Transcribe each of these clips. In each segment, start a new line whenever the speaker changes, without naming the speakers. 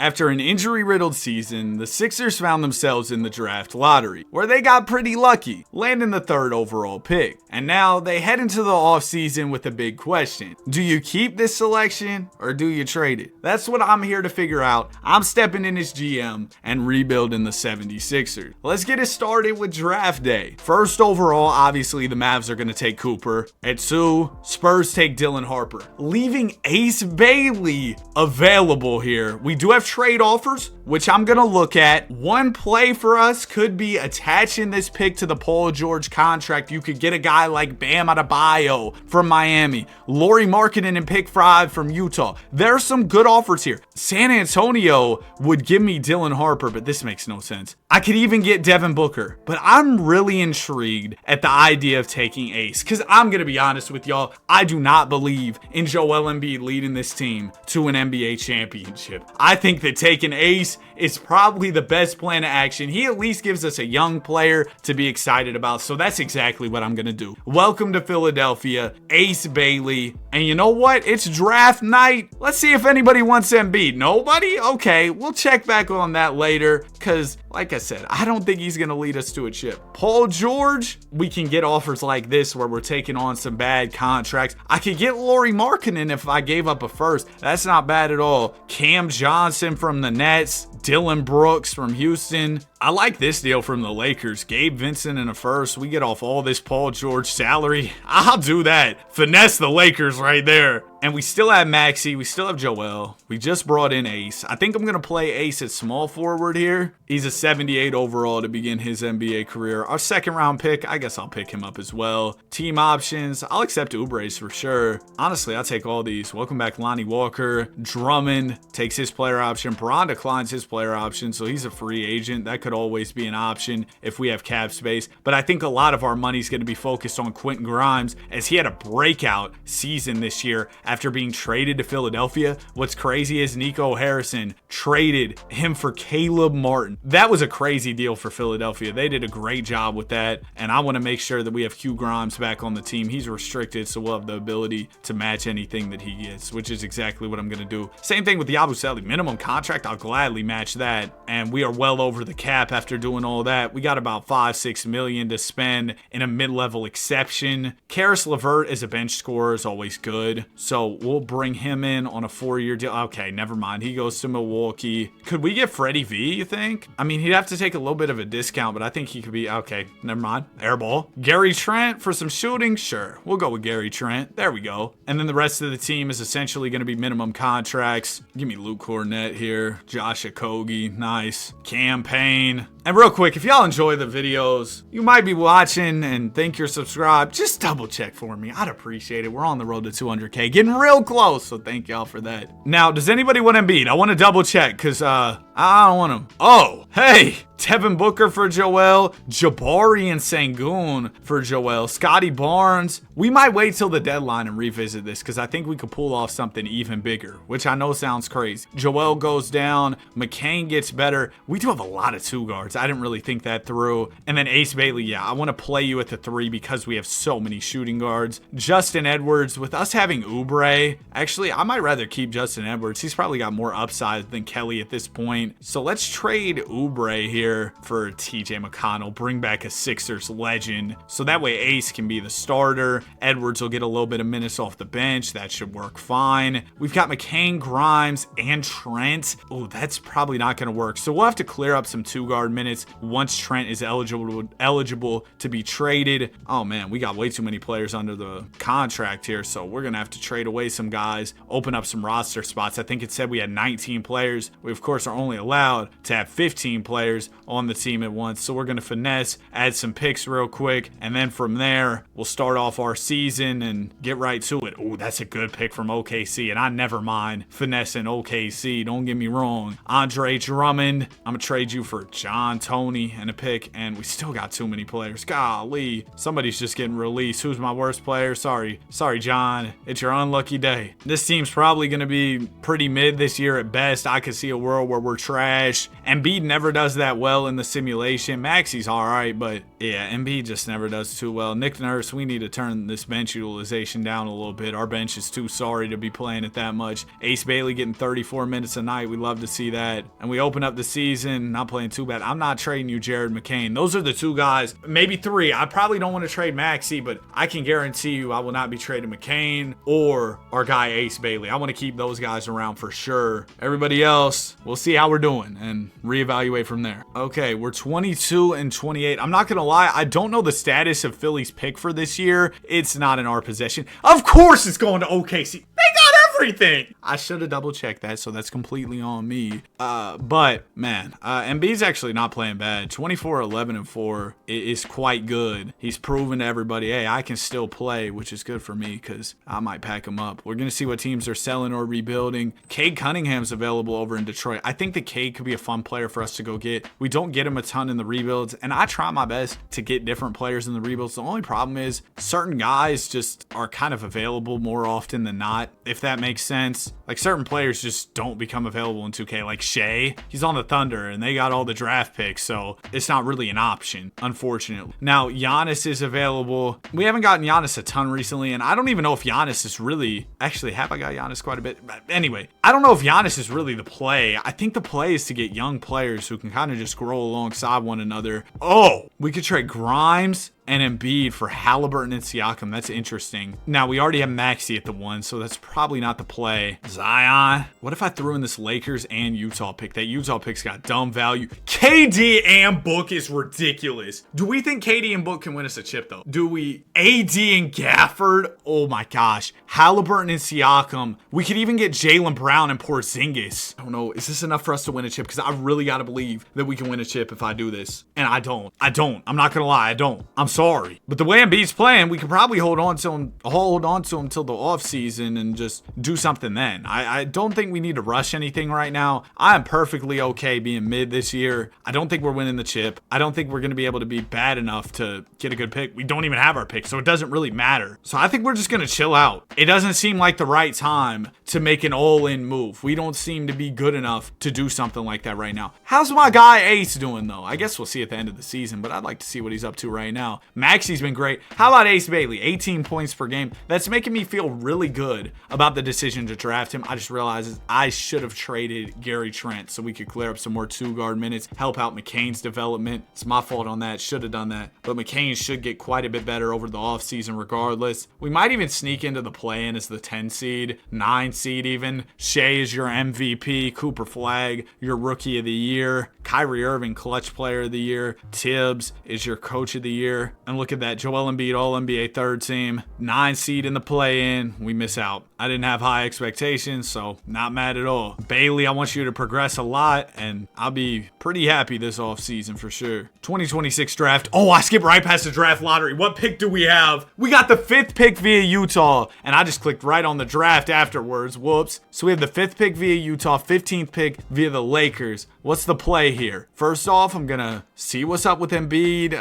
After an injury-riddled season, the Sixers found themselves in the draft lottery, where they got pretty lucky, landing the 3rd overall pick. And now they head into the offseason with a big question. Do you keep this selection or do you trade it? That's what I'm here to figure out. I'm stepping in as GM and rebuilding the 76ers. Let's get it started with draft day. 1st overall, obviously the Mavs are going to take Cooper. At 2, Spurs take Dylan Harper, leaving Ace Bailey available here. We do have trade offers, which I'm going to look at. One play for us could be attaching this pick to the Paul George contract. You could get a guy like Bam Adebayo from Miami, Lauri Markkanen in pick 5 from Utah. There are some good offers here. San Antonio would give me Dylan Harper, but this makes no sense. I could even get Devin Booker, but I'm really intrigued at the idea of taking Ace, because I'm going to be honest with y'all, I do not believe in Joel Embiid leading this team to an NBA championship. I think that taking Ace is probably the best plan of action. He at least gives us a young player to be excited about, so that's exactly what I'm going to do. Welcome to Philadelphia, Ace Bailey. And you know what? It's draft night. Let's see if anybody wants Embiid. Nobody? Okay, we'll check back on that later, because like I said, I don't think he's going to lead us to a chip. Paul George, we can get offers like this where we're taking on some bad contracts. I could get Lauri Markkanen if I gave up a 1st. That's not bad at all. Cam Johnson from the Nets, Dylan Brooks from Houston. I like this deal from the Lakers. Gabe Vincent in a 1st. We get off all this Paul George salary. I'll do that. Finesse the Lakers right there. And we still have Maxey. We still have Joel. We just brought in Ace. I think I'm going to play Ace at small forward here. He's a 78 overall to begin his NBA career. Our 2nd round pick, I guess I'll pick him up as well. Team options, I'll accept Oubre's for sure. Honestly, I'll take all these. Welcome back Lonnie Walker. Drummond takes his player option. Perron declines his player option, so he's a free agent. That could always be an option if we have cap space. But I think a lot of our money's going to be focused on Quentin Grimes, as he had a breakout season this year after being traded to Philadelphia. What's crazy is Nico Harrison traded him for Caleb Martin. That was a crazy deal for Philadelphia. They did a great job with that, and I want to make sure that we have Q Grimes back on the team. He's restricted, so we'll have the ability to match anything that he gets, which is exactly what I'm going to do. Same thing with the Yabusele. Minimum contract, I'll gladly match that, and we are well over the cap after doing all that. We got about $5-6 million to spend in a mid-level exception. Karis LeVert as a bench scorer is always good, so we'll bring him in on a 4-year deal. Okay, never mind. He goes to Milwaukee. Could we get Freddie V, you think? I mean, he'd have to take a little bit of a discount, but I think he could be, okay, never mind. Airball. Gary Trent for some shooting? Sure. We'll go with Gary Trent. There we go. And then the rest of the team is essentially going to be minimum contracts. Give me Luke Cornett here. Josh Okogie. Nice. Campaign. And real quick, if y'all enjoy the videos, you might be watching and think you're subscribed, just double check for me. I'd appreciate it. We're on the road to 200K, getting real close, so thank y'all for that. Now, does anybody want Embiid? I want to double check, because I don't want him. Oh, hey, Devin Booker for Joel, Jabari and Sengun for Joel, Scotty Barnes. We might wait till the deadline and revisit this, because I think we could pull off something even bigger, which I know sounds crazy. Joel goes down, McCain gets better. We do have a lot of 2 guards. I didn't really think that through. And then Ace Bailey, yeah, I want to play you at the 3 because we have so many shooting guards. Justin Edwards, with us having Oubre, actually, I might rather keep Justin Edwards. He's probably got more upside than Kelly at this point. So let's trade Oubre here for TJ McConnell. Bring back a Sixers legend. So that way Ace can be the starter. Edwards will get a little bit of minutes off the bench. That should work fine. We've got McCain, Grimes, and Trent. Oh, that's probably not going to work. So we'll have to clear up some 2-guard minutes once Trent is eligible to be traded. Oh man, we got way too many players under the contract here, so we're gonna have to trade away some guys, open up some roster spots. I think it said we had 19 players. We of course are only allowed to have 15 players on the team at once, so we're gonna finesse, add some picks real quick, and then from there we'll start off our season and get right to it. Oh, that's a good pick from OKC, and I never mind finessing OKC, don't get me wrong. Andre Drummond, I'm gonna trade you for John Tony and a pick, and we still got too many players. Golly, somebody's just getting released. Who's my worst player? Sorry, John. It's your unlucky day. This team's probably going to be pretty mid this year at best. I could see a world where we're trash. Embiid never does that well. well in the simulation. Maxi's all right, but yeah, Embiid just never does too well. Nick Nurse, we need to turn this bench utilization down a little bit. Our bench is too sorry to be playing it that much. Ace Bailey getting 34 minutes a night. We love to see that. And we open up the season, not playing too bad. I'm not trading you Jared McCain. Those are the two guys, maybe three. I probably don't want to trade Maxey, but I can guarantee you I will not be trading McCain or our guy Ace Bailey. I want to keep those guys around for sure. Everybody else, we'll see how we're doing and reevaluate from there. Okay, we're 22 and 28. I'm not going to lie, I don't know the status of Philly's pick for this year. It's not in our possession. Of course it's going to OKC. They got everything. I should have double checked that, so that's completely on me. But man, Embiid's actually not playing bad. 24, 11, and 4 is quite good. He's proven to everybody, hey, I can still play, which is good for me because I might pack him up. We're going to see what teams are selling or rebuilding. Cade Cunningham's available over in Detroit. I think the Cade could be a fun player for us to go get. We don't get him a ton in the rebuilds, and I try my best to get different players in the rebuilds. The only problem is certain guys just are kind of available more often than not, if that makes sense. Like certain players just don't become available in 2K, like Shea. He's on the Thunder and they got all the draft picks, so it's not really an option, unfortunately. Now, Giannis is available. We haven't gotten Giannis a ton recently, and I don't even know if Giannis is really... Actually, have I got Giannis quite a bit? But anyway, I don't know if Giannis is really the play. I think the play is to get young players who can kind of just grow alongside one another. Oh, we could trade Grimes and Embiid for Halliburton and Siakam. That's interesting. Now, we already have Maxey at the 1, so that's probably not the play. Zion. What if I threw in this Lakers and Utah pick? That Utah pick's got dumb value. KD and Book is ridiculous. Do we think KD and Book can win us a chip, though? Do we? AD and Gafford? Oh my gosh. Halliburton and Siakam. We could even get Jaylen Brown and Porzingis. I don't know. Is this enough for us to win a chip? Because I really got to believe that we can win a chip if I do this. And I don't. I'm not going to lie. I don't. I'm sorry. But the way Embiid's playing, we could probably hold on to him till the offseason and just do something then. I don't think we need to rush anything right now. I am perfectly okay being mid this year. I don't think we're winning the chip. I don't think we're going to be able to be bad enough to get a good pick. We don't even have our pick, so it doesn't really matter. So I think we're just going to chill out. It doesn't seem like the right time to make an all-in move. We don't seem to be good enough to do something like that right now. How's my guy Ace doing, though? I guess we'll see at the end of the season, but I'd like to see what he's up to right now. Maxey's been great. How about Ace Bailey? 18 points per game. That's making me feel really good about the decision to draft him. I just realized I should have traded Gary Trent so we could clear up some more 2-guard minutes, help out McCain's development. It's my fault on that. Should have done that. But McCain should get quite a bit better over the offseason regardless. We might even sneak into the play-in as the 10 seed, 9 seed even. Shea is your MVP. Cooper Flagg, your Rookie of the Year. Kyrie Irving, Clutch Player of the Year. Tibbs is your Coach of the Year. And look at that, Joel Embiid, All-NBA third team. 9 seed in the play-in. We miss out. I didn't have high expectations, so not mad at all. Bailey, I want you to progress a lot, and I'll be pretty happy this offseason for sure. 2026 draft. Oh, I skipped right past the draft lottery. What pick do we have? We got the 5th pick via Utah, and I just clicked right on the draft afterwards. Whoops. So we have the 5th pick via Utah, 15th pick via the Lakers. What's the play here? First off, I'm going to see what's up with Embiid.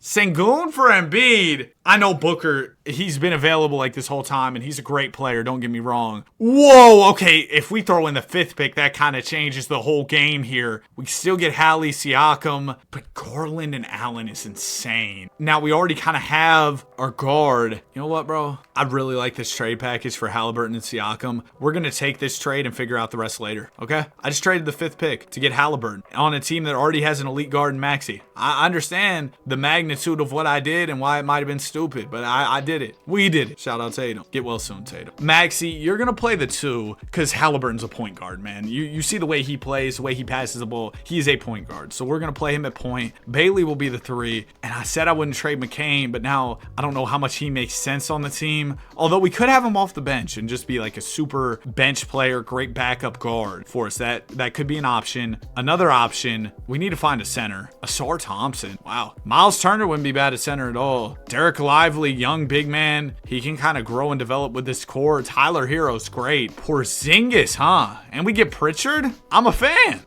Sengun for Embiid. I know Booker, he's been available like this whole time, and he's a great player, don't get me wrong. Whoa, okay, if we throw in the 5th pick, that kind of changes the whole game here. We still get Hallie, Siakam, but Garland and Allen is insane. Now, we already kind of have our guard. You know what, bro? I really like this trade package for Halliburton and Siakam. We're going to take this trade and figure out the rest later, okay? I just traded the 5th pick to get Halliburton on a team that already has an elite guard in Maxey. I understand the magnitude of what I did and why it might have been stupid, but I did it. We did it. Shout out Tatum. Get well soon, Tatum. Maxey, you're going to play the 2 because Halliburton's a point guard, man. You see the way he plays, the way he passes the ball. He's a point guard, so we're going to play him at point. Bailey will be the 3, and I said I wouldn't trade McCain, but now I don't know how much he makes sense on the team, although we could have him off the bench and just be like a super bench player, great backup guard for us. That could be an option. Another option, we need to find a center. Asar Thompson. Wow. Miles Turner wouldn't be bad at center at all. Derek Lively, young big big man. He can kind of grow and develop with this core. Tyler Hero's great. Porzingis, huh? And we get Pritchard? I'm a fan.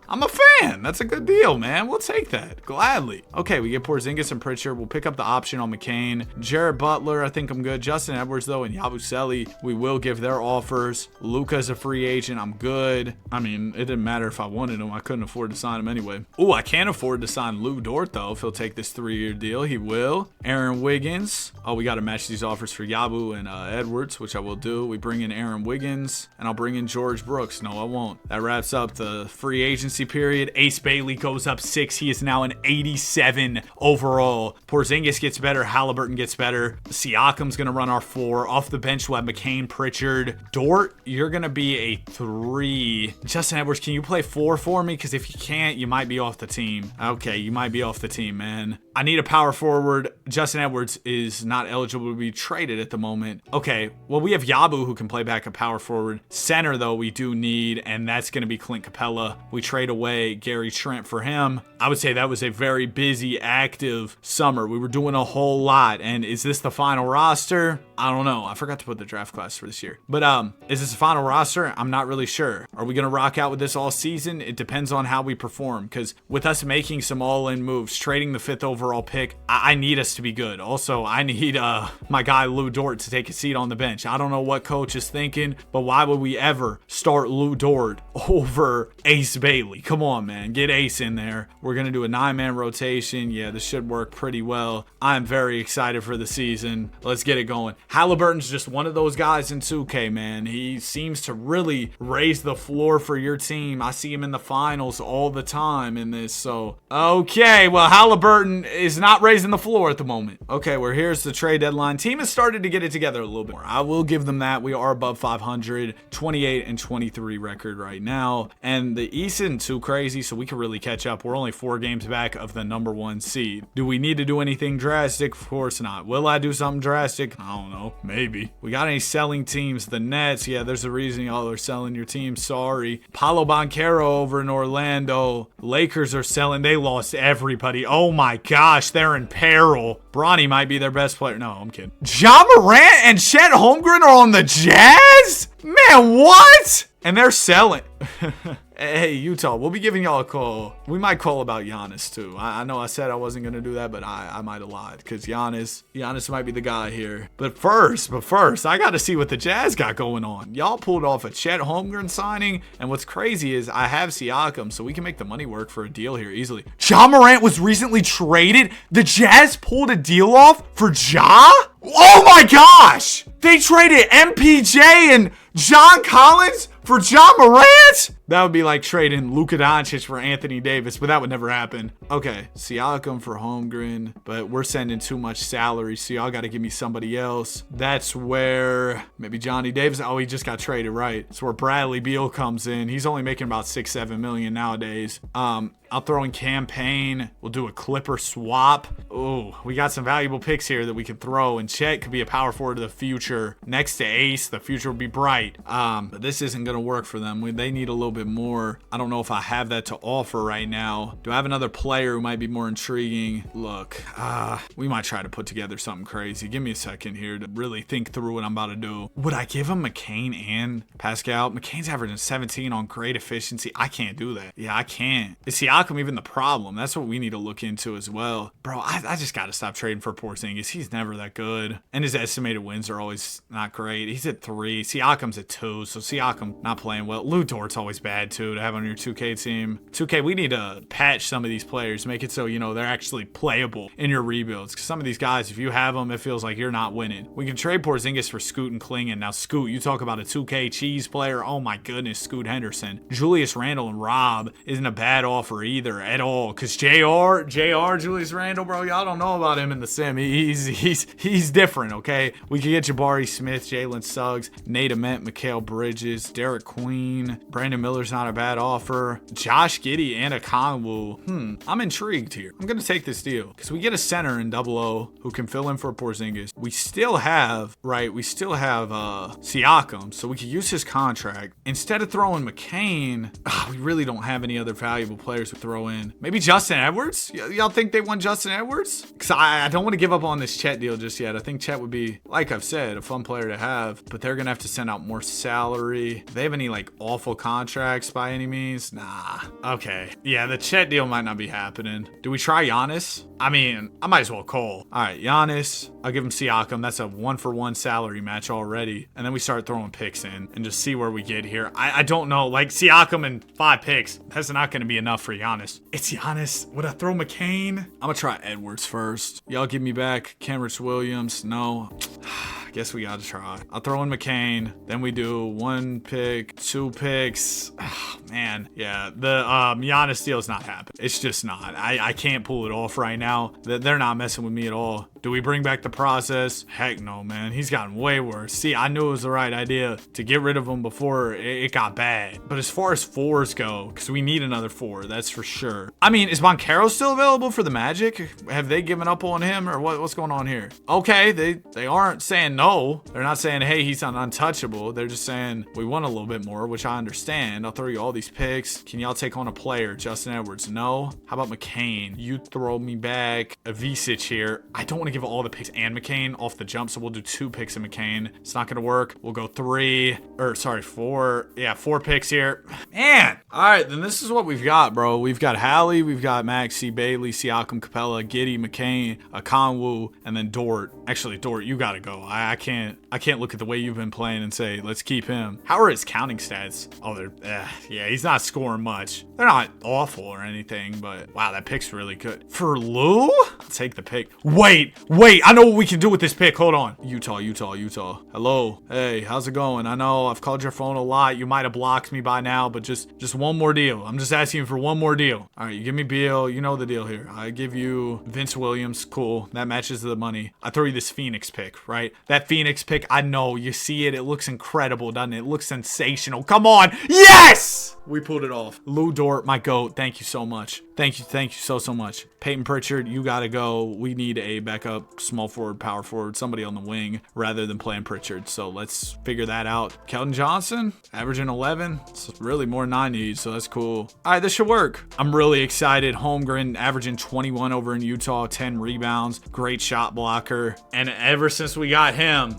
That's a good deal, man. We'll take that gladly. Okay, we get Porzingis and Pritchard. We'll pick up the option on McCain. Jared Butler, I think I'm good. Justin Edwards, though, and Yabusele, we will give their offers. Luka's a free agent. I'm good. I mean, it didn't matter if I wanted him. I couldn't afford to sign him anyway. Ooh, I can't afford to sign Lou Dort, though. If he'll take this 3-year deal, he will. Aaron Wiggins. Oh, we got to match these offers for Yabu and Edwards, which I will do. We bring in Aaron Wiggins, and I'll bring in George Brooks. No, I won't. That wraps up the free agency period. Ace Bailey goes up 6. He is now an 87 overall. Porzingis gets better. Halliburton gets better. Siakam's going to run our 4. Off the bench, we'll have McCain, Pritchard. Dort, you're going to be a 3. Justin Edwards, can you play 4 for me? Because if you can't, you might be off the team. Okay, you might be off the team, man. I need a power forward. Justin Edwards is not eligible to be traded at the moment. Okay, well, we have Yabu who can play back a power forward. Center, though, we do need, and that's going to be Clint Capella. We trade away Gary Trent for him. I would say that was a very busy, active summer. We were doing a whole lot, and is this the final roster? I don't know. I forgot to put the draft class for this year. But is this the final roster? I'm not really sure. Are we going to rock out with this all season? It depends on how we perform, because with us making some all-in moves, trading the 5th overall pick, I need us to be good. Also, I need my guy Lou Dort to take a seat on the bench. I don't know what coach is thinking, but why would we ever start Lou Dort over Ace Bailey? Come on, man. Get Ace in there. We're going to do a 9-man rotation. Yeah, this should work pretty well. I'm very excited for the season. Let's get it going. Halliburton's just one of those guys in 2K, man. He seems to really raise the floor for your team. I see him in the finals all the time in this. So, okay, well, Halliburton is not raising the floor at the moment. Okay, well, here's the trade deadline. Team has started to get it together a little bit more. I will give them that. We are above 500, 28-23 record right now. And the East isn't too crazy, so we can really catch up. We're only 4 games back of the number 1 seed. Do we need to do anything drastic? Of course not. Will I do something drastic? I don't know. Maybe. We got any selling teams? The Nets. Yeah, there's a reason y'all are selling your team. Sorry. Paulo Banchero over in Orlando. Lakers are selling. They lost everybody. Oh my gosh, they're in peril. Bronny might be their best player. No, I'm kidding. Ja Morant and Chet Holmgren are on the Jazz? Man, what? And they're selling. Hey, Utah, we'll be giving y'all a call. We might call about Giannis, too. I know I said I wasn't going to do that, but I might have lied. Because Giannis might be the guy here. But first, I got to see what the Jazz got going on. Y'all pulled off a Chet Holmgren signing. And what's crazy is I have Siakam, so we can make the money work for a deal here easily. Ja Morant was recently traded. The Jazz pulled a deal off for Ja? Oh my gosh! They traded MPJ and John Collins for Ja Morant? That would be like trading Luka Doncic for Anthony Davis, but that would never happen. Okay, Siakam for Holmgren, but we're sending too much salary, so y'all got to give me somebody else. That's where maybe Johnny Davis. Oh, he just got traded, right? That's where Bradley Beal comes in. He's only making about $6-7 million nowadays. I'll throw in campaign. We'll do a Clipper swap. Oh, we got some valuable picks here that we can throw, and Chet could be a power forward of the future. Next to Ace, the future will be bright. But this isn't going to work for them. They need a little bit more. I don't know if I have that to offer right now. Do I have another player who might be more intriguing? Look, we might try to put together something crazy. Give me a second here to really think through what I'm about to do. Would I give him McCain and Pascal? McCain's averaging 17 on great efficiency. I can't do that. Yeah, I can't. Is Siakam even the problem? That's what we need to look into as well. Bro, I just got to stop trading for Porzingis. He's never that good. And his estimated wins are always not great. He's at 3. Siakam's at 2. So Siakam not playing well. Lou Dort's always bad too to have on your 2K team. 2K, we need to patch some of these players. Make it so, you know, they're actually playable in your rebuilds. Because some of these guys, if you have them, it feels like you're not winning. We can trade Porzingis for Scoot and Klingon. Now, Scoot, you talk about a 2K cheese player. Oh my goodness, Scoot Henderson. Julius Randle and Rob isn't a bad offer either at all. Because JR, Julius Randle, bro, y'all don't know about him in the sim. He's different, okay? We can get Jabari Jabari Smith, Jalen Suggs, Nate Ament, Mikal Bridges, Derek Queen, Brandon Miller's not a bad offer, Josh Giddey, and a Kongwu. I'm intrigued here. I'm going to take this deal because we get a center in 00 who can fill in for Porzingis. We still have Siakam, so we could use his contract. Instead of throwing McCain, we really don't have any other valuable players to throw in. Maybe Justin Edwards? Y'all think they want Justin Edwards? Because I don't want to give up on this Chet deal just yet. I think Chet would be, like I've said, a fun player to have, but they're going to have to send out more salary. Do they have any like awful contracts by any means? Nah. Okay. Yeah, the Chet deal might not be happening. Do we try Giannis? I mean, I might as well call. All right, Giannis. I'll give him Siakam. That's a 1-for-1 salary match already. And then we start throwing picks in and just see where we get here. I don't know. Like Siakam and 5 picks, that's not going to be enough for Giannis. It's Giannis. Would I throw McCain? I'm going to try Edwards first. Y'all give me back Kenrich Williams. No. I guess we gotta try. I'll throw in McCain. Then we do 1 pick, 2 picks. Oh, man. Yeah, the Giannis deal is not happening. It's just not. I can't pull it off right now. They're not messing with me at all. Do we bring back the process? Heck no, man. He's gotten way worse. See, I knew it was the right idea to get rid of him before it got bad. But as far as 4s go, because we need another 4, that's for sure. I mean, is Boncaro still available for the Magic? Have they given up on him or what's going on here? Okay, they aren't saying no. They're not saying, hey, he's untouchable. They're just saying we want a little bit more, which I understand. I'll throw you all these picks. Can y'all take on a player? Justin Edwards? No. How about McCain? You throw me back a Vicic here. I don't want to give all the picks and McCain off the jump, so we'll do 2 picks of McCain. It's not gonna work. We'll go 4. Yeah, 4 picks here. Man. All right, then this is what we've got, bro. We've got Hallie, we've got Maxey, Bailey, Siakam, Capella, Giddey, McCain, Kongwu, and then Dort. Actually, Dort, you gotta go. I can't look at the way you've been playing and say let's keep him. How are his counting stats? Oh, yeah, he's not scoring much. They're not awful or anything, but wow, that pick's really good. For Lou? I'll take the pick. Wait, I know what we can do with this pick. Hold on. Utah. Hello. Hey, how's it going? I know I've called your phone a lot. You might have blocked me by now, but just one more deal. I'm just asking for one more deal. All right, you give me Beal. You know the deal here. I give you Vince Williams. Cool. That matches the money. I throw you this Phoenix pick, right? That Phoenix pick, I know. You see it. It looks incredible, doesn't it? It looks sensational. Come on. Yes! We pulled it off. Lou Dort, my GOAT. Thank you so much. Thank you so much. Peyton Pritchard, you gotta go. We need a backup small forward, power forward, somebody on the wing rather than playing Pritchard. So let's figure that out. Keldon Johnson, averaging 11. It's really more than I need, so that's cool. All right, this should work. I'm really excited. Holmgren averaging 21 over in Utah, 10 rebounds, great shot blocker. And ever since we got him,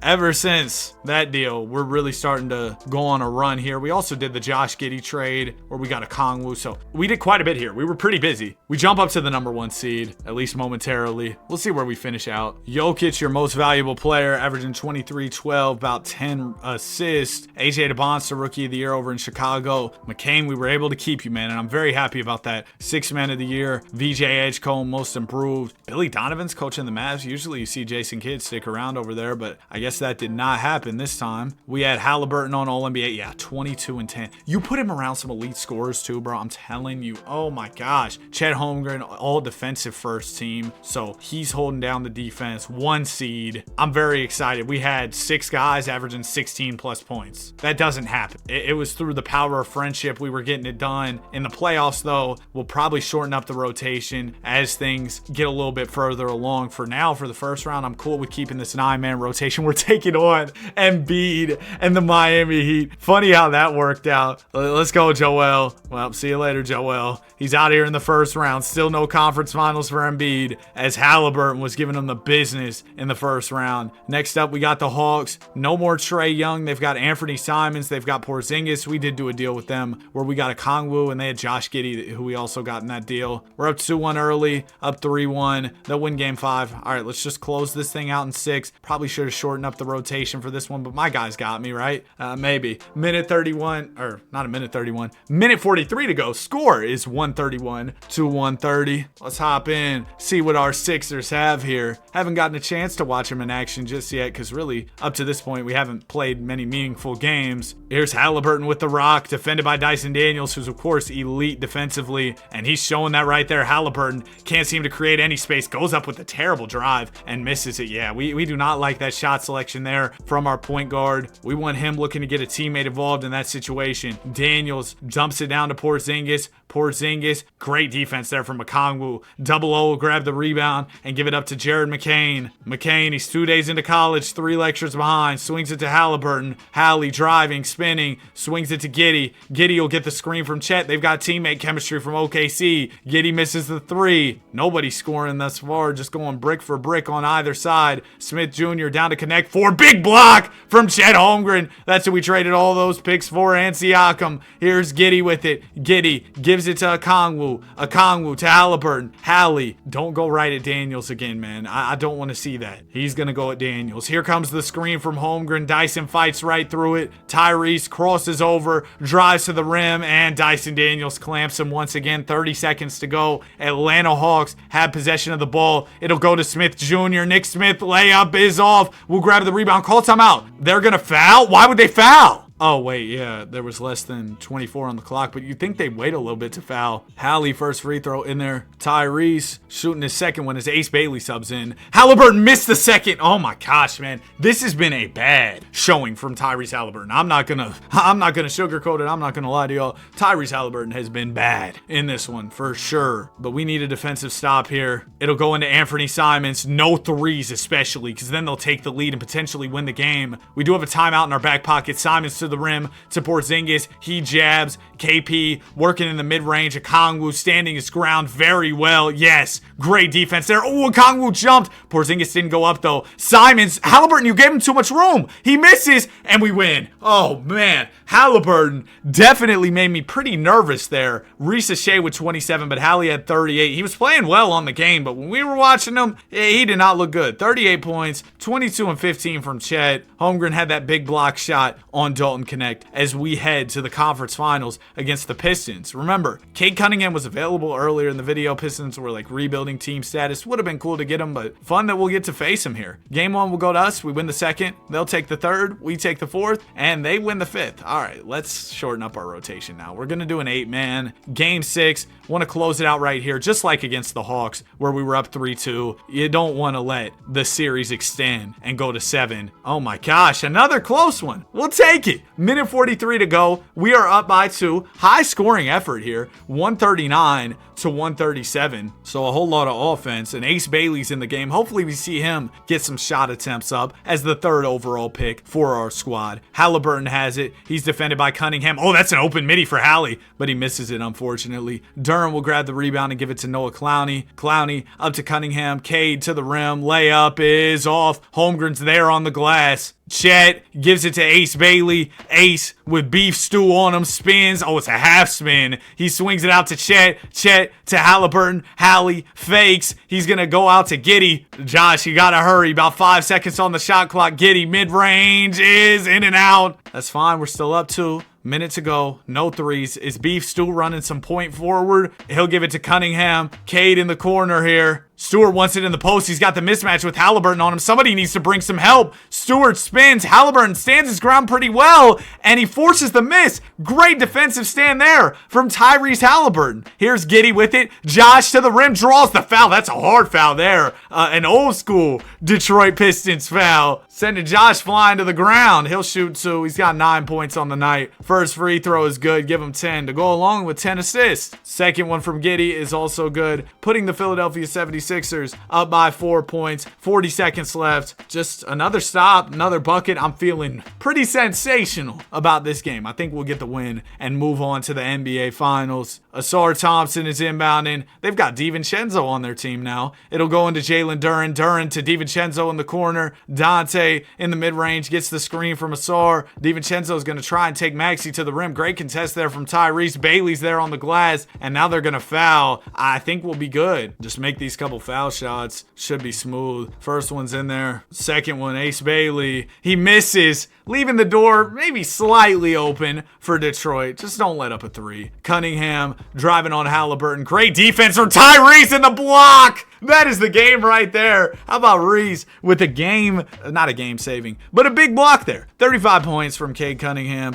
ever since that deal, we're really starting to go on a run here. We also did the Josh Giddey trade where we got a Kongwu. So we did quite a bit here. We were pretty busy. We jump up to the number 1 seed, at least momentarily. We'll see where we finish out. Jokic, your most valuable player, averaging 23, 12, about 10 assists. AJ DeBonster, rookie of the year over in Chicago. McCain, we were able to keep you, man, and I'm very happy about that. 6th man of the year. VJ Edgecombe, most improved. Billy Donovan's coaching the Mavs. Usually you see Jason Kidd stick around over there, but I guess that did not happen this time. We had Halliburton on All-NBA. Yeah, 22 and 10. You put him around some elite scorers too, bro. I'm telling you. Oh my gosh. Chet Holmgren, all defensive first team. So he's holding down the defense. 1 seed. I'm very excited. We had 6 guys averaging 16 plus points. That doesn't happen. It was through the power of friendship we were getting it done. In the playoffs, though, we'll probably shorten up the rotation as things get a little bit further along. For now, for the first round, I'm cool with keeping this 9-man rotation. We're taking on Embiid and the Miami Heat. Funny how that worked out. Let's go, Joel. Well, see you later, Joel. He's out here in the first round. Still no conference finals for Embiid as Halliburton was giving him the business in the first round. Next up, we got the Hawks. No more Trae Young. They've got Anthony Simons. They've got Porzingis. We did do a deal with them where we got a Kongwu and they had Josh Giddey, who we also got in that deal. We're up 2-1 early, up 3-1. They'll win game 5. All right, let's just close this thing out in 6. Probably should have shortened up the rotation for this one, but my guys got me, right? Maybe. Minute 31, or not a minute 31. Minute 43 to go. Score is 131 to 130. Let's hop in, see what our Sixers have here. Haven't gotten a chance to watch them in action just yet because really, up to this point, we haven't played many meaningful games. Here's Halliburton with the rock, defended by Dyson Daniels, who's, of course, elite defensively, and he's showing that right there. Halliburton can't seem to create any space, goes up with a terrible drive and misses it. Yeah, we do not like that shot selection there from our point guard. We want him looking to get a teammate involved in that situation. Daniels dumps it down to Porzingis. Porzingis, great defense there from Okongwu. Double O will grab the rebound and give it up to Jared McCain. McCain, he's 2 days into college, 3 lectures behind, swings it to Halliburton. Hallie driving, spinning, swings it to Giddey. Giddey will get the screen from Chet. They've got teammate chemistry from OKC. Giddey misses the 3. Nobody scoring thus far, just going brick for brick on either side. Smith Jr. down to connect for big block from Chet Holmgren. That's who we traded all those picks for, and Siakam. Here's Giddey with it. Giddey gives it to Okongwu. Okongwu to Halliburton. Hallie, don't go right at Daniels again, man. I don't want to see that. He's going to go at Daniels. Here comes the screen from Holmgren. Dyson fights right through it. Tyrese crosses over, drives to the rim, and Dyson Daniels clamps him once again. 30 seconds to go. Atlanta Hawks have possession of the ball. It'll go to Smith Jr. Nick Smith, layup is off. We'll grab the rebound. Call timeout. They're going to foul? Why would they foul? Oh, wait, yeah, there was less than 24 on the clock, but you'd think they'd wait a little bit to foul. Hallie, first free throw in there. Tyrese shooting his second one as Ace Bailey subs in. Halliburton missed the second. Oh my gosh, man. This has been a bad showing from Tyrese Halliburton. I'm not gonna sugarcoat it. I'm not gonna lie to y'all. Tyrese Halliburton has been bad in this one for sure, but we need a defensive stop here. It'll go into Anthony Simons. No threes especially, because then they'll take the lead and potentially win the game. We do have a timeout in our back pocket. Simons to the rim to Porzingis. He jabs. KP working in the mid-range. Okongwu standing his ground very well. Yes, great defense there. Oh, Okongwu jumped. Porzingis didn't go up though. Simons, Halliburton, you gave him too much room. He misses and we win. Oh man, Halliburton definitely made me pretty nervous there. Reese Shea with 27, but Hallie had 38. He was playing well on the game, but when we were watching him, he did not look good. 38 points, 22 and 15 from Chet. Holmgren had that big block shot on Dalton Connect as we head to the conference finals against the Pistons. Remember, Cade Cunningham was available earlier in the video. Pistons were like rebuilding team status. Would have been cool to get him, but fun that we'll get to face him here. Game 1 will go to us. We win the second. They'll take the third. We take the fourth, and they win the fifth. All right, let's shorten up our rotation now. We're going to do an 8-man. Game 6. Want to close it out right here, just like against the Hawks, where we were up 3-2. You don't want to let the series extend and go to 7. Oh my gosh, another close one. We'll take it. Minute 43 to go. We are up by 2. High scoring effort here. 139 to 137. So a whole lot of offense. And Ace Bailey's in the game. Hopefully we see him get some shot attempts up as the 3rd overall pick for our squad. Halliburton has it. He's defended by Cunningham. Oh, that's an open midi for Hallie, but he misses it, unfortunately. Durham will grab the rebound and give it to Noah Clowney. Clowney up to Cunningham. Cade to the rim. Layup is off. Holmgren's there on the glass. Chet gives it to Ace Bailey. Ace with beef stew on him, spins. Oh, it's a half spin. He swings it out to Chet. Chet to Halliburton. Hallie fakes. He's going to go out to Giddey. Josh, you got to hurry. About 5 seconds on the shot clock. Giddey mid-range is in and out. That's fine. We're still up 2. Minute to go. No threes. Is Beef Stew running some point forward? He'll give it to Cunningham. Cade in the corner here. Stewart wants it in the post. He's got the mismatch with Halliburton on him. Somebody needs to bring some help. Stewart spins. Halliburton stands his ground pretty well, and he forces the miss. Great defensive stand there from Tyrese Halliburton. Here's Giddey with it. Josh to the rim, draws the foul. That's a hard foul there. An old school Detroit Pistons foul. Sending Josh flying to the ground. He'll shoot 2. He's got 9 points on the night. First free throw is good. Give him 10 to go along with 10 assists. Second one from Giddey is also good, putting the Philadelphia 76ers up by 4 points. 40 seconds left. Just another stop, another bucket. I'm feeling pretty sensational about this game. I think we'll get the win and move on to the NBA Finals. Asar Thompson is inbounding. They've got DiVincenzo on their team now. It'll go into Jalen Duren. Duren to DiVincenzo in the corner. Dante in the mid-range gets the screen from Asar. DiVincenzo is going to try and take Maxey to the rim. Great contest there from Tyrese. Bailey's there on the glass, and now they're going to foul. I think we'll be good. Just make these couple foul shots. Should be smooth. First one's in there. Second one, Ace Bailey. He misses, leaving the door maybe slightly open for Detroit. Just don't let up a three. Cunningham driving on Halliburton. Great defense from Tyrese in the block. That is the game right there. How about Reese with a game, not a game saving, but a big block there. 35 points from Cade Cunningham.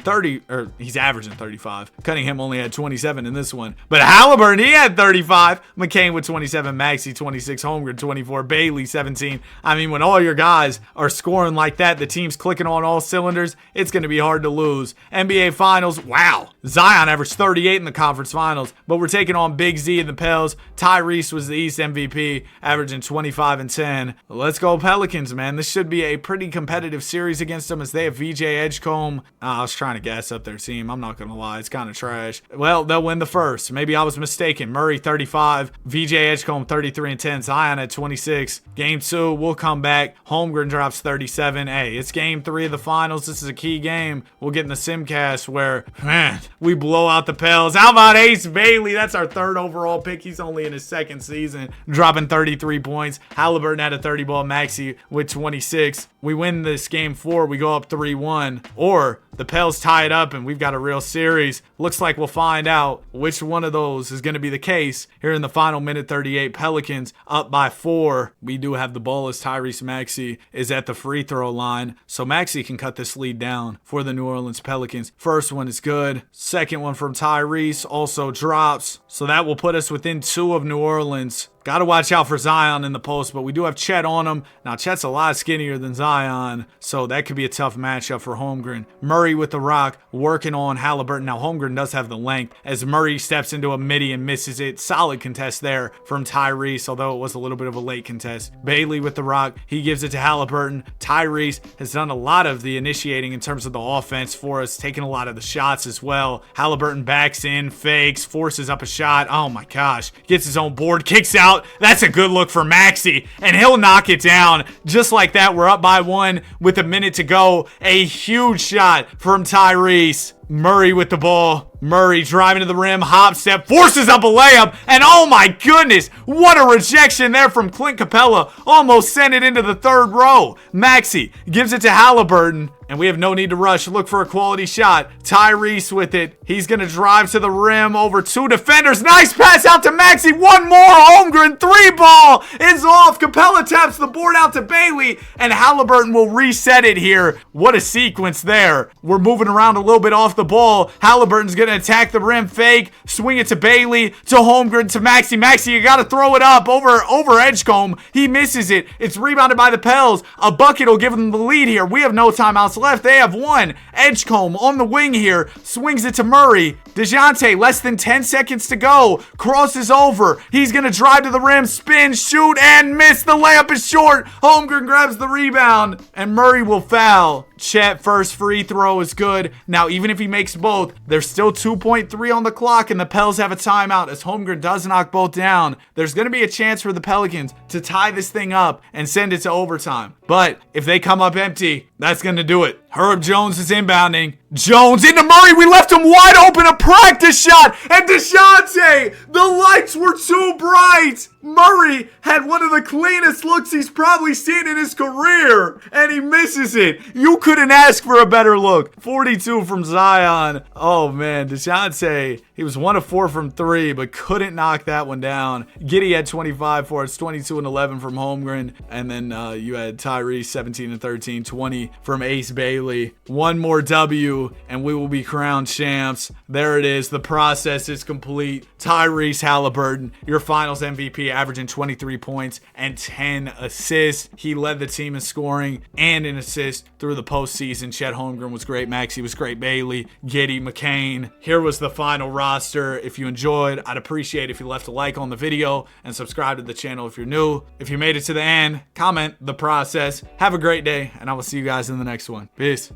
He's averaging 35. Cunningham only had 27 in this one. But Halliburton, he had 35. McCain with 27. Maxey 26. Holmgren 24. Bailey 17. I mean, when all your guys are scoring like that, the team's clicking on all cylinders, it's going to be hard to lose. NBA Finals, wow. Zion averaged 38 in the conference finals, but we're taking on Big Z and the Pels. Tyrese was the East MVP, averaging 25 and 10. Let's go Pelicans, man. This should be a pretty competitive series against them as they have VJ Edgecombe. I was trying to gas up their team. I'm not going to lie. It's kind of trash. Well, they'll win the first. Maybe I was mistaken. Murray 35, VJ Edgecombe 33 and 10, Zion at 26. Game 2, we'll come back. Holmgren drops 37. Hey, it's game 3 of the finals. This is a key game. We'll get in the Simcast where, man, we blow out the Pels. How about Ace Bailey? That's our 3rd overall pick. He's only in his 2nd season, dropping 33 points. Halliburton had a 30 ball. Maxey with 26. We win this game 4. We go up 3-1. Or the Pels tie it up and we've got a real series. Looks like we'll find out which one of those is going to be the case here in the final minute 38. Pelicans up by 4. We do have the ball as Tyrese Maxey is at the free throw line. So Maxey can cut this lead down for the New Orleans Pelicans. First one is good. Second one from Tyrese also drops. So that will put us within 2 of New Orleans. Got to watch out for Zion in the post, but we do have Chet on him. Now, Chet's a lot skinnier than Zion, so that could be a tough matchup for Holmgren. Murray with the rock, working on Halliburton. Now, Holmgren does have the length as Murray steps into a midi and misses it. Solid contest there from Tyrese, although it was a little bit of a late contest. Bailey with the rock. He gives it to Halliburton. Tyrese has done a lot of the initiating in terms of the offense for us, taking a lot of the shots as well. Halliburton backs in, fakes, forces up a shot. Oh, my gosh. Gets his own board, kicks out. That's a good look for Maxey, and he'll knock it down. Just like that, we're up by 1 with a minute to go. A huge shot from Tyrese. Murray with the ball. Murray driving to the rim, hop step, forces up a layup, and oh my goodness, what a rejection there from Clint Capella. Almost sent it into the 3rd row. Maxey gives it to Halliburton, and we have no need to rush. Look for a quality shot. Tyrese with it. He's going to drive to the rim over 2 defenders. Nice pass out to Maxey. One more. Holmgren 3-ball is off. Capella taps the board out to Bailey, and Halliburton will reset it here. What a sequence there. We're moving around a little bit off the ball. Halliburton's going to attack the rim, fake, swing it to Bailey, to Holmgren, to Maxey. Maxey, you got to throw it up over Edgecombe. He misses it. It's rebounded by the Pels. A bucket will give them the lead here. We have no timeouts left. They have 1. Edgecombe on the wing here, swings it to Murray. DeJounte, less than 10 seconds to go, crosses over. He's going to drive to the rim, spin, shoot, and miss. The layup is short. Holmgren grabs the rebound, and Murray will foul. Chet, first free throw is good. Now, even if he makes both, there's still 2.3 on the clock, and the Pels have a timeout as Holmgren does knock both down. There's going to be a chance for the Pelicans to tie this thing up and send it to overtime. But if they come up empty, that's going to do it. Herb Jones is inbounding. Jones into Murray. We left him wide open. A practice shot. And DeJounte, the lights were too bright. Murray had one of the cleanest looks he's probably seen in his career, and he misses it. You couldn't ask for a better look. 42 from Zion. Oh, man. DeJounte, he was 1 of 4 from 3, but couldn't knock that one down. Giddey had 25 for it. 22 and 11 from Holmgren. And then you had Tyrese, 17 and 13, 20 from Ace Bailey. One more W, and we will be crowned champs. There it is. The process is complete. Tyrese Halliburton, your finals MVP, averaging 23 points and 10 assists. He led the team in scoring and in assists through the postseason. Chet Holmgren was great. Maxey was great. Bailey, Giddey, McCain. Here was the final roster. If you enjoyed, I'd appreciate if you left a like on the video and subscribe to the channel if you're new. If you made it to the end, comment the process. Have a great day, and I will see you guys in the next one. Peace.